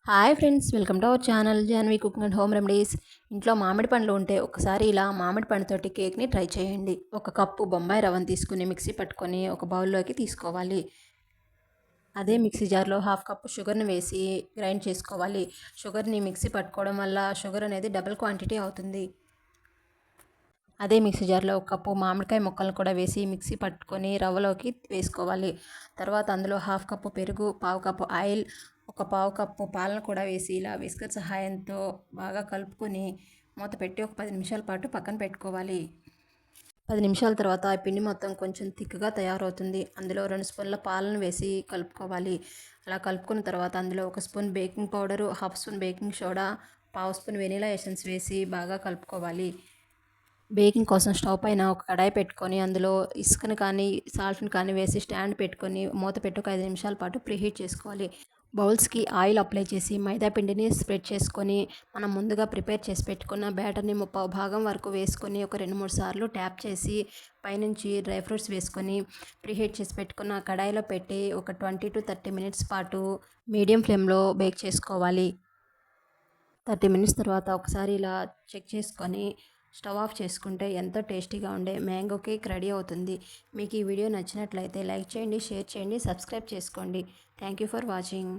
Hi friends, welcome to our channel Janhvi cooking and home remedies. ఇంట్లో మామిడి పండ్లు ఉంటే ఒకసారి ఇలా మామిడి పండుతోటి కేక్ని ట్రై చేయండి. ఒక కప్పు బొంబాయి రవ్వను తీసుకుని మిక్సీ పట్టుకొని ఒక బౌల్లోకి తీసుకోవాలి. అదే మిక్సీ జార్లో హాఫ్ కప్పు షుగర్ని వేసి గ్రైండ్ చేసుకోవాలి. షుగర్ని మిక్సీ పట్టుకోవడం వల్ల షుగర్ అనేది డబుల్ క్వాంటిటీ అవుతుంది. అదే మిక్సీ జార్లో ఒక కప్పు మామిడికాయ ముక్కలను కూడా వేసి మిక్సీ పట్టుకొని రవ్వలోకి వేసుకోవాలి. తర్వాత అందులో హాఫ్ కప్పు పెరుగు, పావు కప్పు ఆయిల్, ఒక పావు కప్పు పాలను కూడా వేసి ఇలా విస్కర్ సహాయంతో బాగా కలుపుకొని మూత పెట్టి ఒక 10 నిమిషాల పాటు పక్కన పెట్టుకోవాలి. 10 నిమిషాల తర్వాత ఆ పిండి మొత్తం కొంచెం థిక్గా తయారవుతుంది. అందులో 2 స్పూన్ల పాలను వేసి కలుపుకోవాలి. అలా కలుపుకున్న తర్వాత అందులో 1 spoon baking powder, half spoon baking soda, పావు స్పూన్ వెనిలా ఎసెన్స్ వేసి బాగా కలుపుకోవాలి. బేకింగ్ కోసం స్టవ్ పైన ఒక కడాయి పెట్టుకొని అందులో ఇసుకను కానీ సాల్ట్ని కానీ వేసి స్టాండ్ పెట్టుకొని మూత పెట్టి ఒక 5 నిమిషాల పాటు ప్రీహీట్ చేసుకోవాలి. బౌల్స్కి ఆయిల్ అప్లై చేసి మైదా పిండిని స్ప్రెడ్ చేసుకొని మనం ముందుగా ప్రిపేర్ చేసి పెట్టుకున్న బ్యాటర్ని ముప్పావు భాగం వరకు వేసుకొని ఒక 2-3 సార్లు ట్యాప్ చేసి పైనుంచి డ్రై ఫ్రూట్స్ వేసుకొని ప్రీహీట్ చేసి పెట్టుకున్న కడాయిలో పెట్టి ఒక 20 to 30 మినిట్స్ పాటు మీడియం ఫ్లేమ్లో బేక్ చేసుకోవాలి. 30 మినిట్స్ తర్వాత ఒకసారి ఇలా చెక్ చేసుకొని స్టవ్ ఆఫ్ చేసుకుంటే ఎంతో టేస్టీగా ఉండే మ్యాంగో కేక్ రెడీ అవుతుంది. మీకు ఈ వీడియో నచ్చినట్లయితే లైక్ చేయండి, షేర్ చేయండి, సబ్స్క్రైబ్ చేసుకోండి. Thank you for watching.